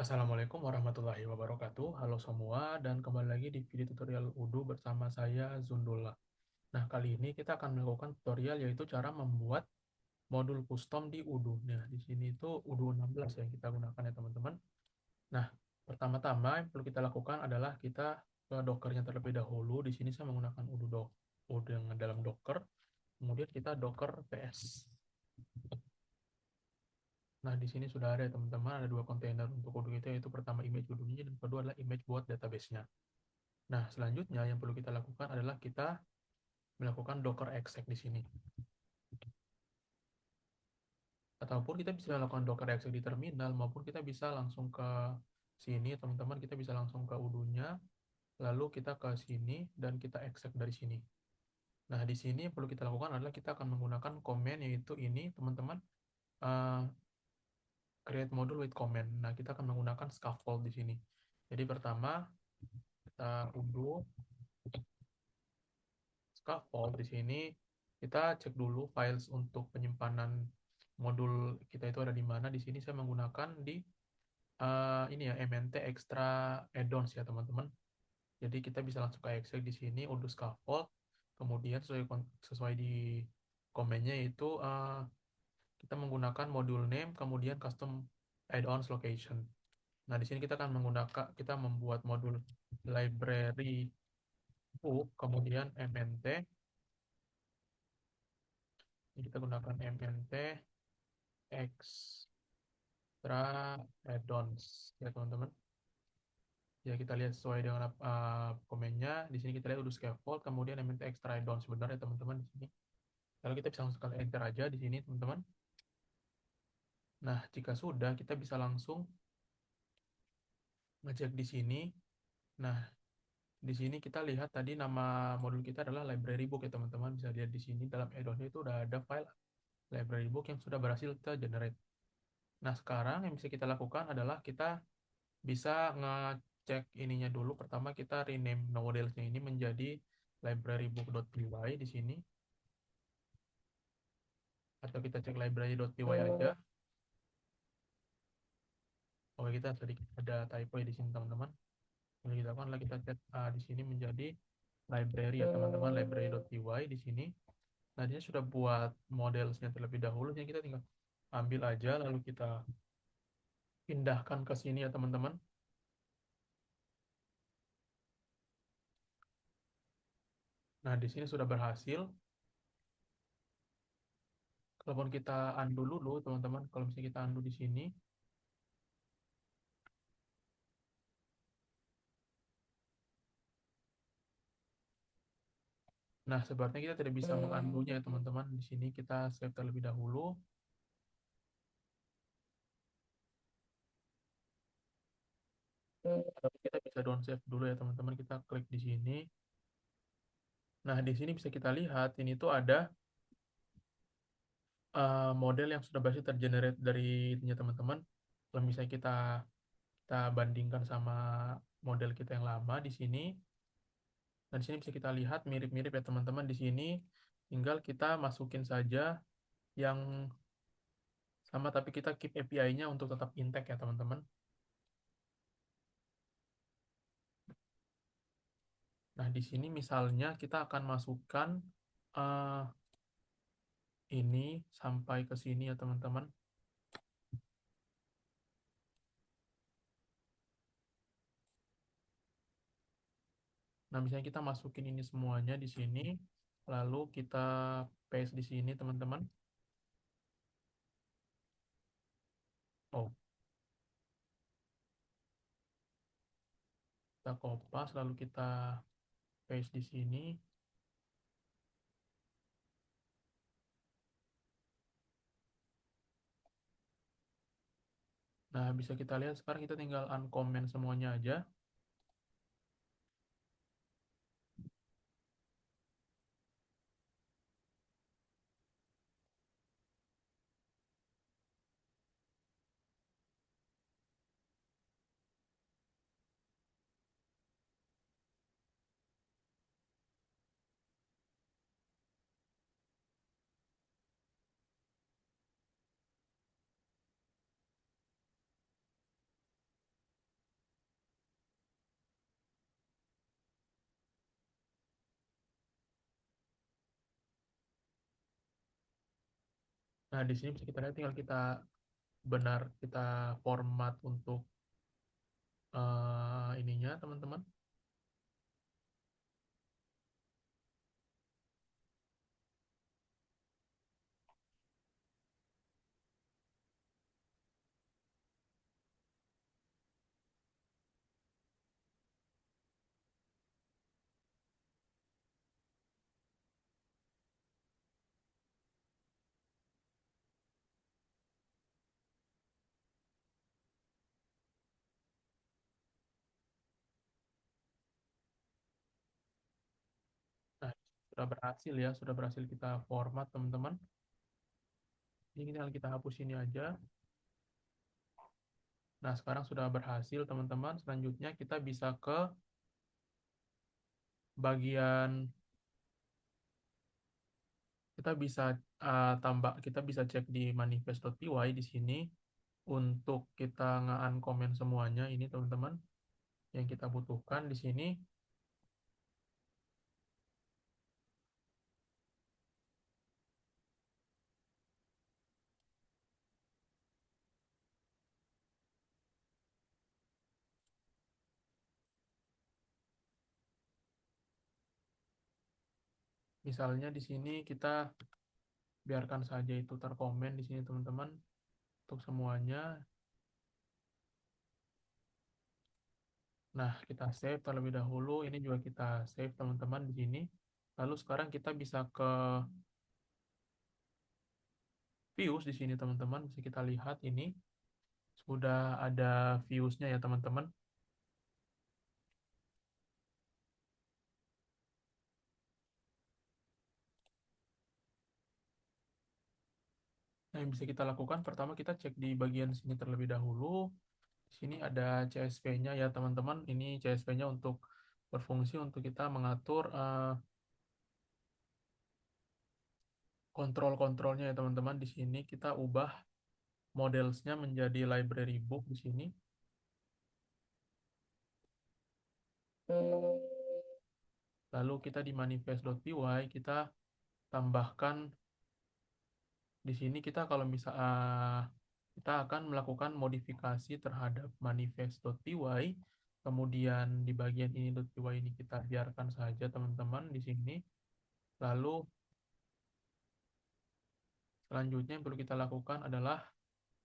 Assalamualaikum warahmatullahi wabarakatuh. Halo semua, dan kembali lagi di video tutorial Udu bersama saya Zundullah. Nah, kali ini kita akan melakukan tutorial yaitu cara membuat modul custom di Udu. Nah, di sini itu Udu 16 yang kita gunakan ya teman-teman. Nah, pertama-tama yang perlu kita lakukan adalah kita ke Dockernya terlebih dahulu. Di sini saya menggunakan Udu yang dalam Docker. Kemudian kita Docker PS. Nah, di sini sudah ada ya teman-teman, ada dua kontainer untuk Udu itu, yaitu pertama image Udunya dan kedua adalah image buat database-nya. Nah, selanjutnya yang perlu kita lakukan adalah kita melakukan Docker exec di sini. Ataupun kita bisa melakukan Docker exec di terminal, maupun kita bisa langsung ke sini, teman-teman. Kita bisa langsung ke udunya, lalu kita ke sini, dan kita exec dari sini. Nah, di sini yang perlu kita lakukan adalah kita akan menggunakan command, yaitu ini, teman-teman, uh, create module with command. Nah, kita akan menggunakan scaffold di sini. Jadi pertama, kita undo scaffold di sini, kita cek dulu files untuk penyimpanan modul kita itu ada di mana. Di sini saya menggunakan di ini ya, MNT extra add-ons ya teman-teman. Jadi kita bisa langsung ke exec di sini undo scaffold, kemudian sesuai di komennya itu kita menggunakan modul name kemudian custom add-ons location. Nah, di sini kita membuat modul library book kemudian MNT. Ini kita gunakan MNT extra add-ons ya teman-teman. Ya, kita lihat sesuai dengan komennya. Di sini kita lihat udah scaffold, kemudian MNT extra add-on sebenarnya teman-teman di sini. Lalu kita bisa langsung klik enter aja di sini teman-teman. Nah, jika sudah kita bisa langsung ngecek di sini. Nah, di sini kita lihat tadi nama modul kita adalah library book ya teman-teman. Bisa lihat di sini dalam add-onnya itu udah ada file library book yang sudah berhasil kita generate. Nah, sekarang yang bisa kita lakukan adalah kita bisa ngecek ininya dulu. Pertama kita rename modelsnya ini menjadi librarybook.py di sini, atau kita cek library.py aja. Oke, kita sedikit ada typo di sini teman-teman. Yang kita lakukan adalah kita cek di sini menjadi library ya teman-teman, library.py di sini. Nah, dia sudah buat modelsnya terlebih dahulu, jadi kita tinggal ambil aja lalu kita pindahkan ke sini ya teman-teman. Nah, di sini sudah berhasil. Kalaupun kita undo dulu teman-teman, kalau misalnya kita undo di sini, nah sebenarnya kita tidak bisa mengunduhnya ya teman-teman. Di sini kita save terlebih dahulu. Tapi kita bisa down save dulu ya teman-teman. Kita klik di sini. Nah, di sini bisa kita lihat ini tuh ada model yang sudah berhasil tergenerate dari itunya teman-teman. Kalau misalnya kita bandingkan sama model kita yang lama di sini. Nah, di sini bisa kita lihat mirip-mirip ya teman-teman. Di sini tinggal kita masukin saja yang sama, tapi kita keep API-nya untuk tetap intact ya teman-teman. Nah, di sini misalnya kita akan masukkan eh, ini sampai ke sini ya teman-teman. Nah, misalnya kita masukin ini semuanya di sini, lalu kita paste di sini teman-teman. Oh, kita kopas lalu kita paste di sini. Nah, bisa kita lihat sekarang kita tinggal uncomment semuanya aja. Nah, di sini bisa kita lihat tinggal kita kita format untuk ininya, teman-teman. Nah, sudah berhasil kita format, teman-teman. Ini tinggal kita hapus ini aja. Nah, sekarang sudah berhasil, teman-teman. Selanjutnya kita bisa ke bagian kita bisa kita bisa cek di manifest.py di sini untuk kita nge-uncomment semuanya ini, teman-teman. Yang kita butuhkan di sini misalnya di sini kita biarkan saja itu terkomen di sini, teman-teman, untuk semuanya. Nah, kita save terlebih dahulu. Ini juga kita save, teman-teman, di sini. Lalu sekarang kita bisa ke views di sini, teman-teman. Bisa kita lihat ini sudah ada views-nya ya, teman-teman. Nah, yang bisa kita lakukan pertama kita cek di bagian sini terlebih dahulu. Di sini ada CSV-nya ya, teman-teman. Ini CSV-nya untuk berfungsi untuk kita mengatur kontrol-kontrolnya ya, teman-teman. Di sini kita ubah modelsnya menjadi library book di sini. Lalu kita di manifest.py kita tambahkan di sini kita kalau kita akan melakukan modifikasi terhadap manifest.py. Kemudian di bagian ini.py ini kita biarkan saja, teman-teman, di sini. Lalu selanjutnya yang perlu kita lakukan adalah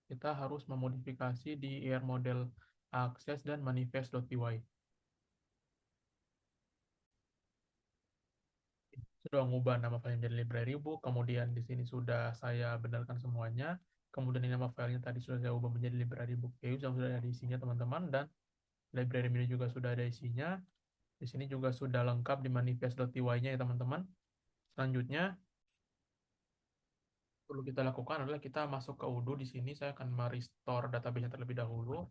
kita harus memodifikasi di ER model access dan manifest.py. Sudah mengubah nama file menjadi library book, kemudian di sini sudah saya benarkan semuanya. Kemudian ini nama filenya tadi sudah saya ubah menjadi library book views yang sudah ada isinya, teman-teman, dan library menu juga sudah ada isinya. Di sini juga sudah lengkap di manifest.py-nya ya, teman-teman. Selanjutnya perlu kita lakukan adalah kita masuk ke Odoo. Di sini saya akan merestore database terlebih dahulu.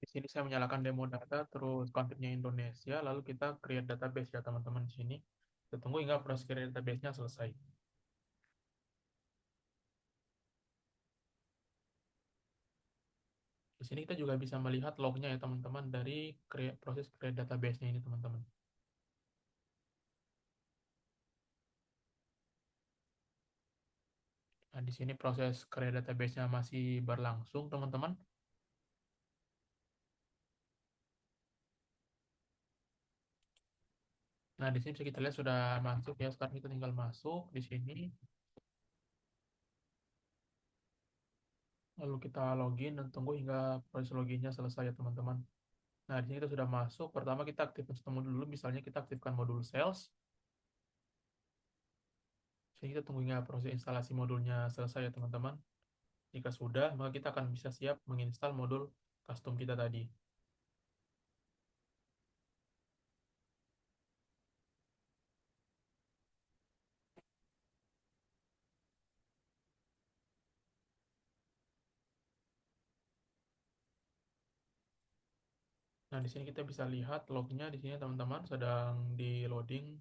Di sini saya menyalakan demo data, terus konfignya Indonesia, lalu kita create database ya, teman-teman, di sini. Kita tunggu hingga proses create database-nya selesai. Di sini kita juga bisa melihat lognya ya, teman-teman, dari proses create database-nya ini, teman-teman. Nah, di sini proses create database-nya masih berlangsung, teman-teman. Nah, di sini bisa kita lihat sudah masuk ya. Sekarang kita tinggal masuk di sini. Lalu kita login dan tunggu hingga proses loginnya selesai ya, teman-teman. Nah, di sini kita sudah masuk. Pertama kita aktifkan satu modul dulu. Misalnya kita aktifkan modul sales. Jadi kita tunggu hingga proses instalasi modulnya selesai ya, teman-teman. Jika sudah, maka kita akan bisa siap menginstal modul custom kita tadi. Nah, di sini kita bisa lihat lognya di sini teman-teman sedang di loading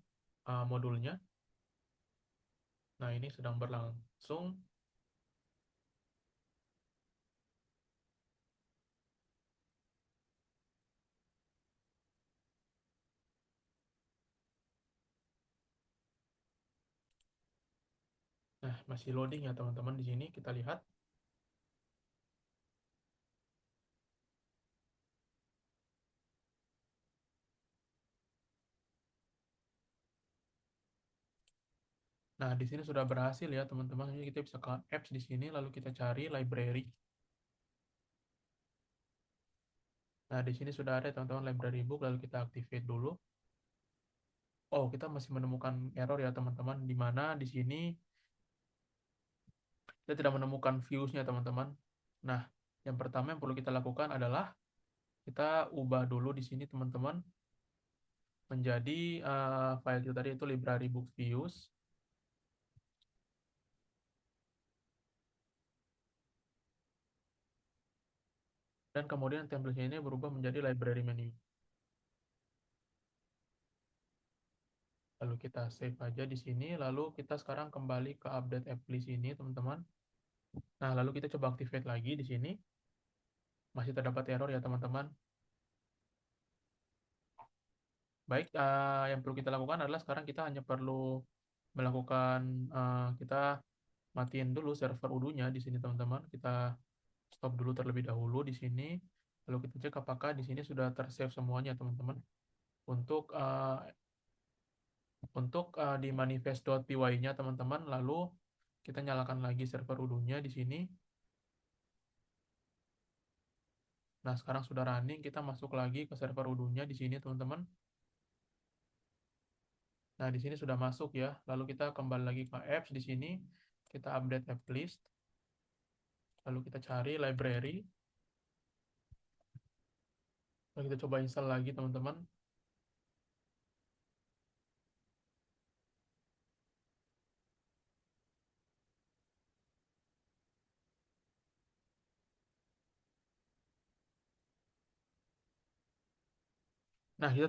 modulnya. Nah, ini sedang berlangsung. Nah, masih loading ya teman-teman di sini kita lihat. Nah, di sini sudah berhasil ya teman-teman. Ini kita bisa ke apps di sini lalu kita cari library. Nah, di sini sudah ada teman-teman library book lalu kita activate dulu. Oh, kita masih menemukan error ya teman-teman di mana di sini kita tidak menemukan views-nya teman-teman. Nah, yang pertama yang perlu kita lakukan adalah kita ubah dulu di sini teman-teman menjadi file itu tadi itu library book views dan kemudian template ini berubah menjadi library menu. Lalu kita save aja di sini, lalu kita sekarang kembali ke update app list ini teman-teman. Nah, lalu kita coba activate lagi di sini. Masih terdapat error ya teman-teman. Baik, yang perlu kita lakukan adalah sekarang kita hanya perlu melakukan kita matiin dulu server udunya di sini teman-teman. Kita stop dulu terlebih dahulu di sini. Lalu kita cek apakah di sini sudah tersave semuanya teman-teman. Untuk di manifest.py-nya teman-teman, lalu kita nyalakan lagi server udunya di sini. Nah, sekarang sudah running, kita masuk lagi ke server udunya di sini teman-teman. Nah, di sini sudah masuk ya. Lalu kita kembali lagi ke apps di sini. Kita update app list. Lalu kita cari library. Lalu kita coba install lagi teman-teman. Nah, kita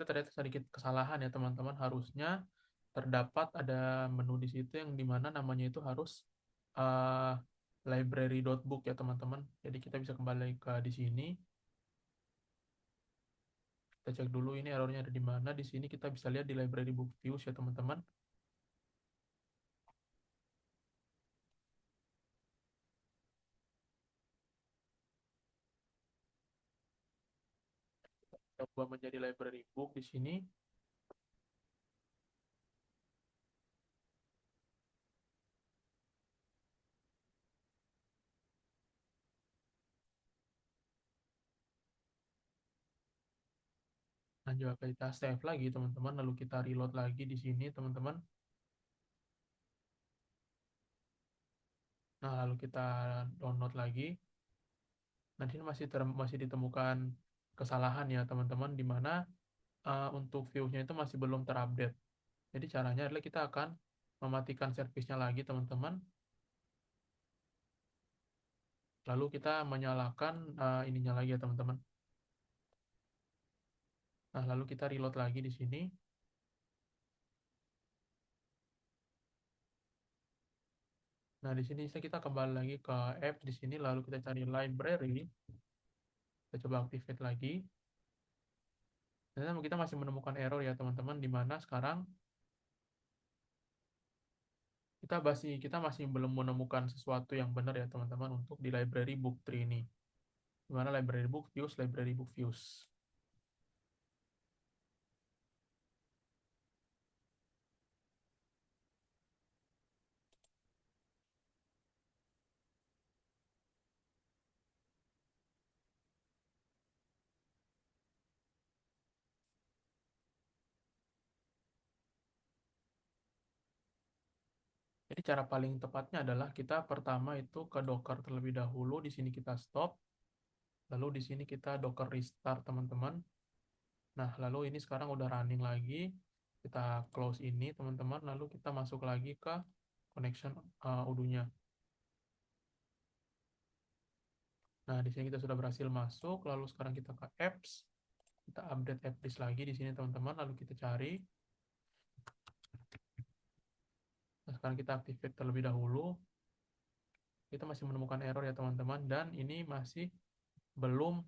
ternyata sedikit kesalahan ya teman-teman. Harusnya terdapat ada menu di situ yang dimana namanya itu harus uh, library.book ya teman-teman. Jadi kita bisa kembali ke di sini. Kita cek dulu ini errornya ada di mana. Di sini kita bisa lihat di library book views ya teman-teman. Kita ubah menjadi library book di sini. Nah, juga kita save lagi teman-teman. Lalu kita reload lagi di sini teman-teman. Nah, lalu kita download lagi. Nah, di sini masih ditemukan kesalahan ya teman-teman, di mana untuk views-nya itu masih belum terupdate. Jadi caranya adalah kita akan mematikan servisnya lagi teman-teman. Lalu kita menyalakan ininya lagi ya teman-teman. Nah, lalu kita reload lagi di sini. Nah, di sini kita kembali lagi ke app di sini, lalu kita cari library. Kita coba activate lagi. Dan kita masih menemukan error ya teman-teman, di mana sekarang kita masih belum menemukan sesuatu yang benar ya teman-teman untuk di library book tree ini. Di mana library book views. Jadi cara paling tepatnya adalah kita pertama itu ke Docker terlebih dahulu, di sini kita stop, lalu di sini kita Docker restart teman-teman. Nah, lalu ini sekarang udah running lagi, kita close ini teman-teman, lalu kita masuk lagi ke connection udunya. Nah, di sini kita sudah berhasil masuk, lalu sekarang kita ke apps, kita update app list lagi di sini teman-teman, lalu kita cari. Nah, sekarang kita activate terlebih dahulu. Kita masih menemukan error ya teman-teman, dan ini masih belum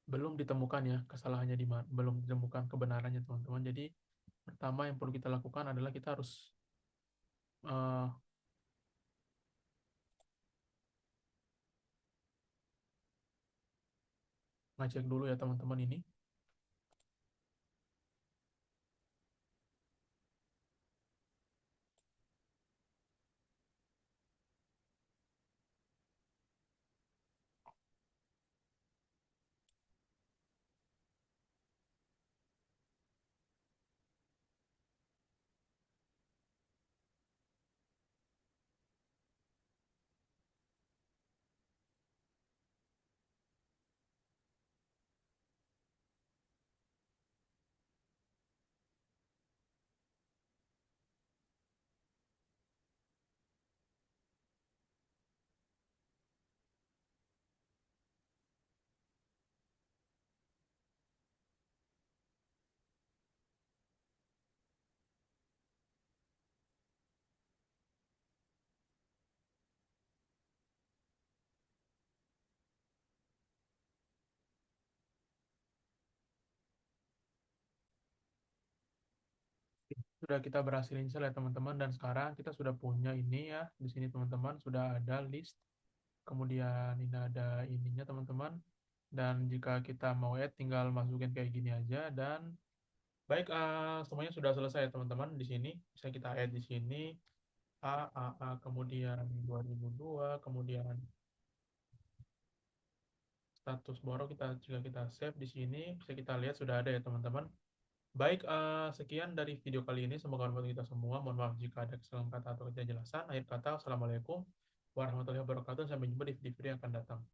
belum ditemukan ya kesalahannya di mana, belum ditemukan kebenarannya teman-teman. Jadi pertama yang perlu kita lakukan adalah kita harus eh, ngecek dulu ya teman-teman ini. Sudah kita berhasil install ya teman-teman, dan sekarang kita sudah punya ini ya. Di sini teman-teman sudah ada list, kemudian ini ada ininya teman-teman. Dan jika kita mau add tinggal masukin kayak gini aja, dan baik, semuanya sudah selesai ya teman-teman. Di sini bisa kita add di sini A, kemudian 2002, kemudian status borok, kita jika kita save di sini bisa kita lihat sudah ada ya teman-teman. Baik, sekian dari video kali ini. Semoga bermanfaat kita semua. Mohon maaf jika ada kesalahan kata atau ketidakjelasan. Akhir kata, Assalamualaikum warahmatullahi wabarakatuh. Sampai jumpa di video yang akan datang.